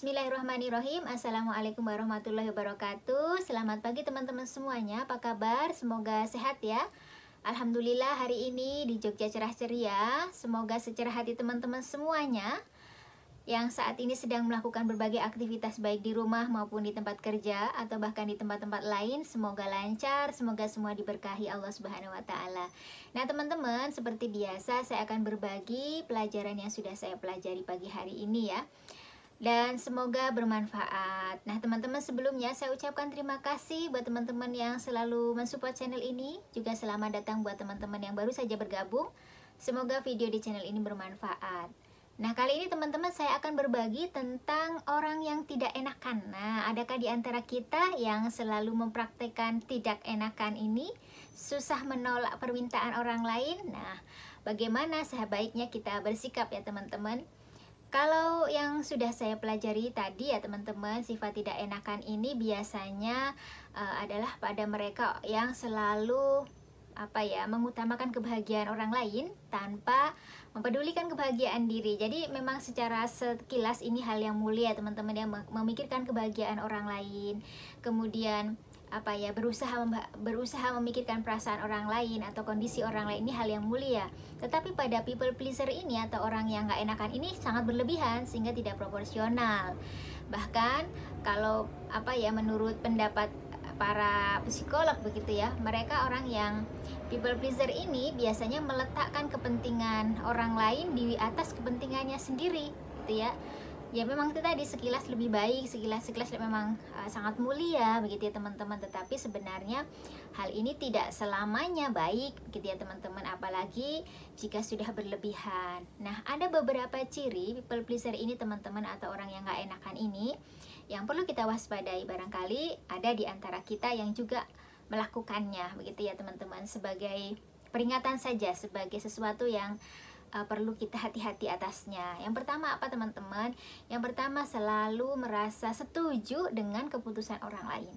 Bismillahirrahmanirrahim. Assalamualaikum warahmatullahi wabarakatuh. Selamat pagi teman-teman semuanya. Apa kabar? Semoga sehat ya. Alhamdulillah hari ini di Jogja cerah ceria. Semoga secerah hati teman-teman semuanya yang saat ini sedang melakukan berbagai aktivitas baik di rumah maupun di tempat kerja atau bahkan di tempat-tempat lain. Semoga lancar, semoga semua diberkahi Allah Subhanahu wa taala. Nah, teman-teman, seperti biasa saya akan berbagi pelajaran yang sudah saya pelajari pagi hari ini ya. Dan semoga bermanfaat. Nah, teman-teman, sebelumnya saya ucapkan terima kasih buat teman-teman yang selalu mensupport channel ini. Juga selamat datang buat teman-teman yang baru saja bergabung. Semoga video di channel ini bermanfaat. Nah, kali ini teman-teman saya akan berbagi tentang orang yang tidak enakan. Nah, adakah di antara kita yang selalu mempraktekkan tidak enakan ini? Susah menolak permintaan orang lain? Nah, bagaimana sebaiknya kita bersikap ya teman-teman? Kalau yang sudah saya pelajari tadi ya teman-teman, sifat tidak enakan ini biasanya adalah pada mereka yang selalu mengutamakan kebahagiaan orang lain tanpa mempedulikan kebahagiaan diri. Jadi memang secara sekilas ini hal yang mulia teman-teman, yang memikirkan kebahagiaan orang lain, kemudian berusaha memikirkan perasaan orang lain atau kondisi orang lain, ini hal yang mulia. Tetapi pada people pleaser ini atau orang yang gak enakan ini sangat berlebihan sehingga tidak proporsional. Bahkan kalau menurut pendapat para psikolog begitu ya, mereka orang yang people pleaser ini biasanya meletakkan kepentingan orang lain di atas kepentingannya sendiri gitu ya. Ya memang itu tadi sekilas lebih baik, sekilas memang sangat mulia begitu ya teman-teman. Tetapi sebenarnya hal ini tidak selamanya baik gitu ya teman-teman, apalagi jika sudah berlebihan. Nah, ada beberapa ciri people pleaser ini teman-teman, atau orang yang gak enakan ini, yang perlu kita waspadai. Barangkali ada di antara kita yang juga melakukannya begitu ya teman-teman, sebagai peringatan saja, sebagai sesuatu yang perlu kita hati-hati atasnya. Yang pertama apa teman-teman? Yang pertama, selalu merasa setuju dengan keputusan orang lain.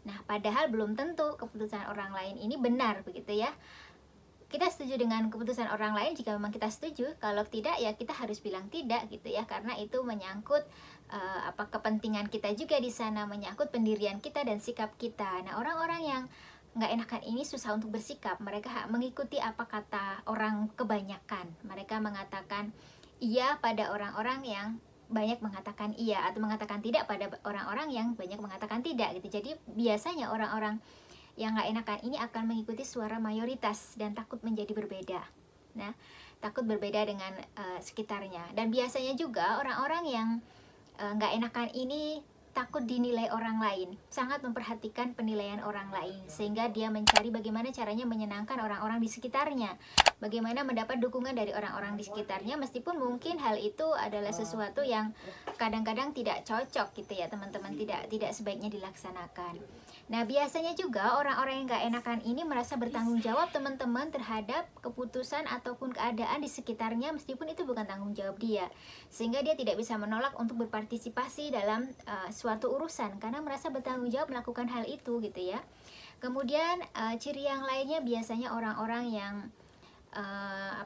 Nah, padahal belum tentu keputusan orang lain ini benar begitu ya. Kita setuju dengan keputusan orang lain jika memang kita setuju. Kalau tidak ya kita harus bilang tidak gitu ya, karena itu menyangkut kepentingan kita juga di sana, menyangkut pendirian kita dan sikap kita. Nah, orang-orang yang nggak enakan ini susah untuk bersikap. Mereka mengikuti apa kata orang kebanyakan. Mereka mengatakan iya pada orang-orang yang banyak mengatakan iya, atau mengatakan tidak pada orang-orang yang banyak mengatakan tidak gitu. Jadi biasanya orang-orang yang nggak enakan ini akan mengikuti suara mayoritas dan takut menjadi berbeda. Nah, takut berbeda dengan sekitarnya. Dan biasanya juga orang-orang yang nggak enakan ini takut dinilai orang lain, sangat memperhatikan penilaian orang lain, sehingga dia mencari bagaimana caranya menyenangkan orang-orang di sekitarnya, bagaimana mendapat dukungan dari orang-orang di sekitarnya, meskipun mungkin hal itu adalah sesuatu yang kadang-kadang tidak cocok gitu ya teman-teman, tidak sebaiknya dilaksanakan. Nah, biasanya juga orang-orang yang gak enakan ini merasa bertanggung jawab teman-teman terhadap keputusan ataupun keadaan di sekitarnya, meskipun itu bukan tanggung jawab dia, sehingga dia tidak bisa menolak untuk berpartisipasi dalam suatu urusan karena merasa bertanggung jawab melakukan hal itu gitu ya. Kemudian ciri yang lainnya, biasanya orang-orang yang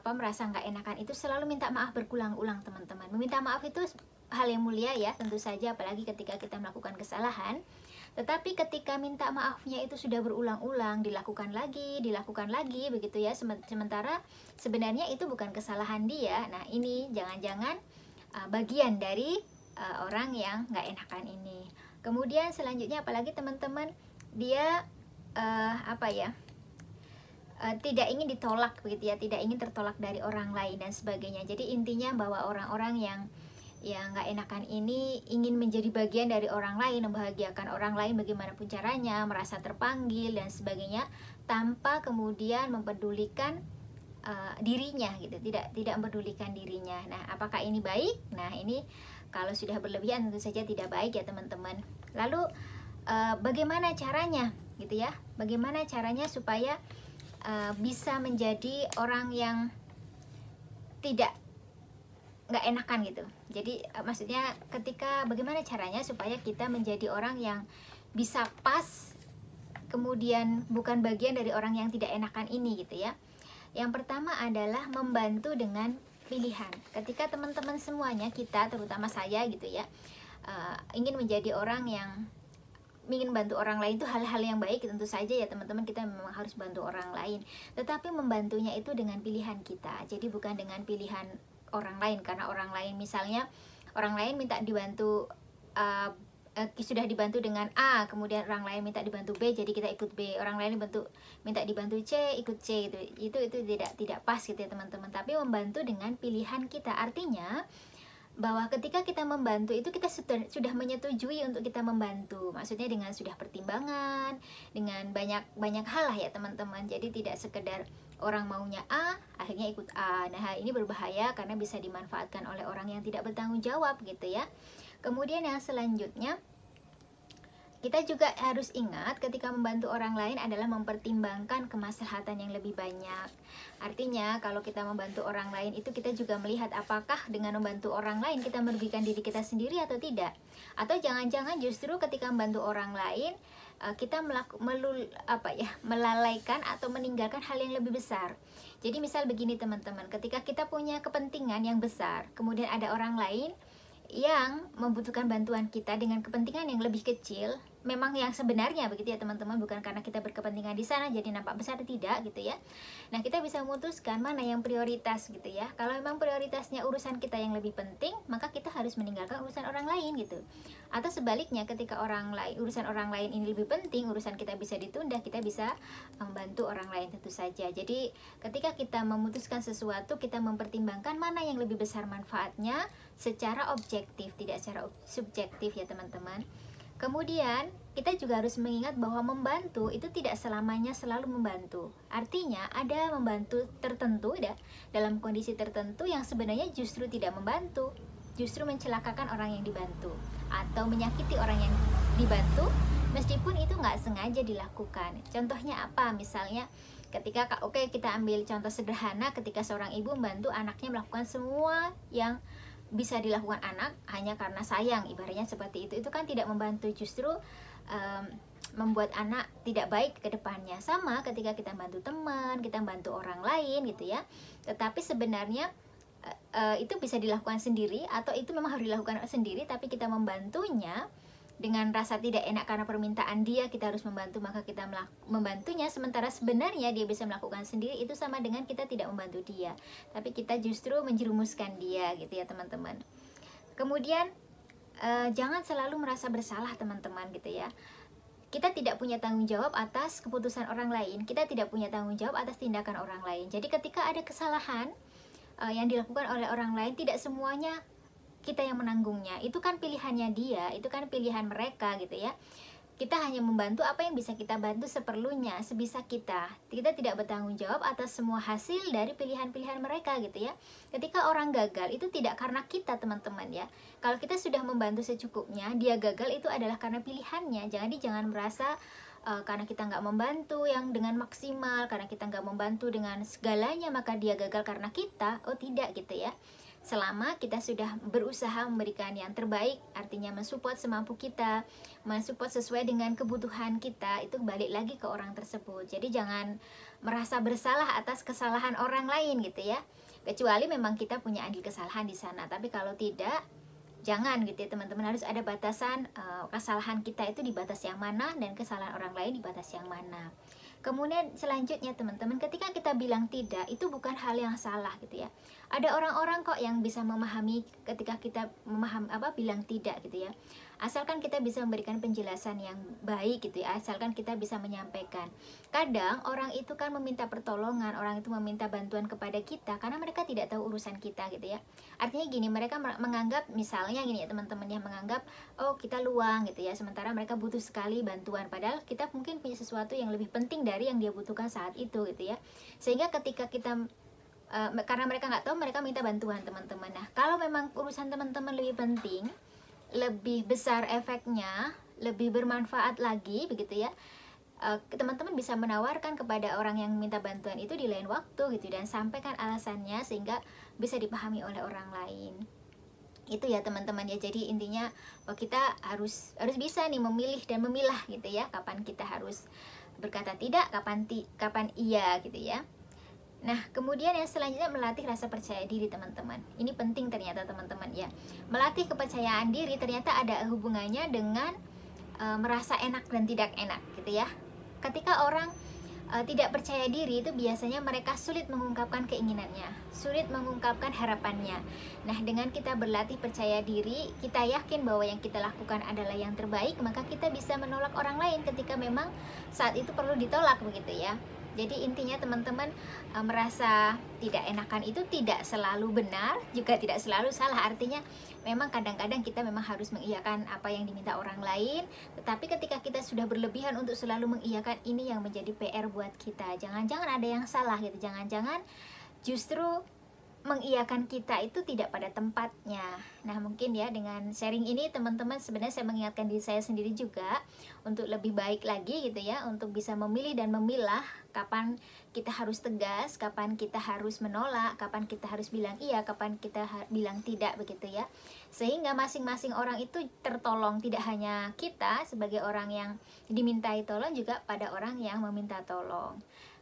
merasa nggak enakan itu selalu minta maaf berulang-ulang teman-teman. Meminta maaf itu hal yang mulia ya tentu saja, apalagi ketika kita melakukan kesalahan. Tetapi ketika minta maafnya itu sudah berulang-ulang, dilakukan lagi begitu ya, sementara sebenarnya itu bukan kesalahan dia. Nah, ini jangan-jangan bagian dari orang yang nggak enakan ini. Kemudian selanjutnya apalagi teman-teman, dia tidak ingin ditolak begitu ya, tidak ingin tertolak dari orang lain dan sebagainya. Jadi intinya bahwa orang-orang yang nggak enakan ini ingin menjadi bagian dari orang lain, membahagiakan orang lain bagaimanapun caranya, merasa terpanggil dan sebagainya, tanpa kemudian mempedulikan dirinya gitu, tidak mempedulikan dirinya. Nah, apakah ini baik? Nah, ini kalau sudah berlebihan tentu saja tidak baik ya teman-teman. Lalu bagaimana caranya gitu ya? Bagaimana caranya supaya bisa menjadi orang yang nggak enakan gitu. Jadi maksudnya bagaimana caranya supaya kita menjadi orang yang bisa pas, kemudian bukan bagian dari orang yang tidak enakan ini gitu ya. Yang pertama adalah membantu dengan pilihan. Ketika teman-teman semuanya, kita terutama saya gitu ya, ingin menjadi orang yang ingin bantu orang lain itu hal-hal yang baik, tentu saja ya teman-teman, kita memang harus bantu orang lain, tetapi membantunya itu dengan pilihan kita, jadi bukan dengan pilihan orang lain. Karena orang lain, misalnya orang lain minta dibantu, sudah dibantu dengan A, kemudian orang lain minta dibantu B, jadi kita ikut B. Orang lain minta dibantu C, ikut C, itu tidak pas gitu ya teman-teman. Tapi membantu dengan pilihan kita, artinya bahwa ketika kita membantu itu kita sudah menyetujui untuk kita membantu, maksudnya dengan sudah pertimbangan, dengan banyak hal lah ya teman-teman. Jadi tidak sekedar orang maunya A akhirnya ikut A. Nah, hal ini berbahaya karena bisa dimanfaatkan oleh orang yang tidak bertanggung jawab gitu ya. Kemudian yang selanjutnya, kita juga harus ingat ketika membantu orang lain adalah mempertimbangkan kemaslahatan yang lebih banyak. Artinya kalau kita membantu orang lain itu kita juga melihat apakah dengan membantu orang lain kita merugikan diri kita sendiri atau tidak. Atau jangan-jangan justru ketika membantu orang lain kita melalaikan atau meninggalkan hal yang lebih besar. Jadi misal begini teman-teman, ketika kita punya kepentingan yang besar, kemudian ada orang lain yang membutuhkan bantuan kita dengan kepentingan yang lebih kecil, memang yang sebenarnya begitu ya teman-teman, bukan karena kita berkepentingan di sana jadi nampak besar, tidak gitu ya. Nah, kita bisa memutuskan mana yang prioritas gitu ya. Kalau memang prioritasnya urusan kita yang lebih penting, maka kita harus meninggalkan urusan orang lain gitu. Atau sebaliknya, ketika urusan orang lain ini lebih penting, urusan kita bisa ditunda, kita bisa membantu orang lain tentu saja. Jadi ketika kita memutuskan sesuatu, kita mempertimbangkan mana yang lebih besar manfaatnya secara objektif, tidak secara subjektif ya teman-teman. Kemudian kita juga harus mengingat bahwa membantu itu tidak selamanya selalu membantu. Artinya ada membantu tertentu dalam kondisi tertentu yang sebenarnya justru tidak membantu, justru mencelakakan orang yang dibantu atau menyakiti orang yang dibantu meskipun itu nggak sengaja dilakukan. Contohnya apa? Misalnya ketika kita ambil contoh sederhana, ketika seorang ibu membantu anaknya melakukan semua yang bisa dilakukan anak hanya karena sayang, ibaratnya seperti itu kan tidak membantu, justru membuat anak tidak baik ke depannya. Sama ketika kita bantu teman, kita bantu orang lain gitu ya, tetapi sebenarnya itu bisa dilakukan sendiri atau itu memang harus dilakukan sendiri, tapi kita membantunya dengan rasa tidak enak karena permintaan dia, kita harus membantu, maka kita membantunya, sementara sebenarnya dia bisa melakukan sendiri. Itu sama dengan kita tidak membantu dia, tapi kita justru menjerumuskan dia gitu ya teman-teman. Kemudian jangan selalu merasa bersalah teman-teman gitu ya. Kita tidak punya tanggung jawab atas keputusan orang lain, kita tidak punya tanggung jawab atas tindakan orang lain. Jadi ketika ada kesalahan yang dilakukan oleh orang lain, tidak semuanya kita yang menanggungnya. Itu kan pilihannya dia, itu kan pilihan mereka gitu ya. Kita hanya membantu apa yang bisa kita bantu seperlunya, sebisa kita. Kita tidak bertanggung jawab atas semua hasil dari pilihan-pilihan mereka gitu ya. Ketika orang gagal itu tidak karena kita teman-teman ya. Kalau kita sudah membantu secukupnya, dia gagal itu adalah karena pilihannya. Jadi jangan merasa karena kita nggak membantu yang dengan maksimal, karena kita nggak membantu dengan segalanya maka dia gagal karena kita. Oh tidak gitu ya. Selama kita sudah berusaha memberikan yang terbaik, artinya mensupport semampu kita, mensupport sesuai dengan kebutuhan kita, itu balik lagi ke orang tersebut. Jadi jangan merasa bersalah atas kesalahan orang lain gitu ya. Kecuali memang kita punya andil kesalahan di sana. Tapi kalau tidak, jangan gitu ya teman-teman. Harus ada batasan, kesalahan kita itu di batas yang mana dan kesalahan orang lain di batas yang mana. Kemudian selanjutnya teman-teman, ketika kita bilang tidak, itu bukan hal yang salah gitu ya. Ada orang-orang kok yang bisa memahami ketika kita bilang tidak gitu ya. Asalkan kita bisa memberikan penjelasan yang baik gitu ya, asalkan kita bisa menyampaikan. Kadang orang itu kan meminta pertolongan, orang itu meminta bantuan kepada kita karena mereka tidak tahu urusan kita gitu ya. Artinya gini, mereka menganggap, misalnya gini ya teman-teman, yang menganggap oh kita luang gitu ya, sementara mereka butuh sekali bantuan, padahal kita mungkin punya sesuatu yang lebih penting dari yang dia butuhkan saat itu gitu ya. Sehingga ketika kita karena mereka nggak tahu, mereka minta bantuan teman-teman. Nah, kalau memang urusan teman-teman lebih penting, lebih besar efeknya, lebih bermanfaat lagi begitu ya, teman-teman bisa menawarkan kepada orang yang minta bantuan itu di lain waktu gitu, dan sampaikan alasannya sehingga bisa dipahami oleh orang lain. Itu ya teman-teman ya. Jadi intinya kita harus bisa nih memilih dan memilah gitu ya, kapan kita harus berkata tidak, kapan iya gitu ya. Nah, kemudian yang selanjutnya melatih rasa percaya diri teman-teman. Ini penting ternyata teman-teman ya. Melatih kepercayaan diri ternyata ada hubungannya dengan merasa enak dan tidak enak gitu ya. Ketika orang tidak percaya diri itu biasanya mereka sulit mengungkapkan keinginannya, sulit mengungkapkan harapannya. Nah, dengan kita berlatih percaya diri, kita yakin bahwa yang kita lakukan adalah yang terbaik, maka kita bisa menolak orang lain ketika memang saat itu perlu ditolak begitu ya. Jadi intinya teman-teman, merasa tidak enakan itu tidak selalu benar, juga tidak selalu salah. Artinya memang kadang-kadang kita memang harus mengiyakan apa yang diminta orang lain. Tetapi ketika kita sudah berlebihan untuk selalu mengiyakan, ini yang menjadi PR buat kita. Jangan-jangan ada yang salah gitu. Jangan-jangan justru mengiyakan kita itu tidak pada tempatnya. Nah, mungkin ya dengan sharing ini teman-teman, sebenarnya saya mengingatkan diri saya sendiri juga untuk lebih baik lagi gitu ya, untuk bisa memilih dan memilah kapan kita harus tegas, kapan kita harus menolak, kapan kita harus bilang iya, kapan kita bilang tidak begitu ya. Sehingga masing-masing orang itu tertolong, tidak hanya kita sebagai orang yang dimintai tolong, juga pada orang yang meminta tolong.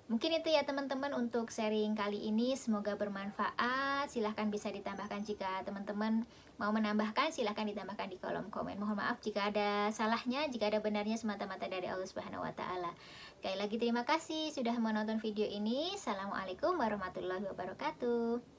Mungkin itu ya teman-teman untuk sharing kali ini, semoga bermanfaat. Silahkan bisa ditambahkan jika teman-teman mau menambahkan, silahkan ditambahkan di kolom komen. Mohon maaf jika ada salahnya, jika ada benarnya semata-mata dari Allah Subhanahu wa Ta'ala. Sekali lagi terima kasih sudah menonton video ini. Assalamualaikum warahmatullahi wabarakatuh.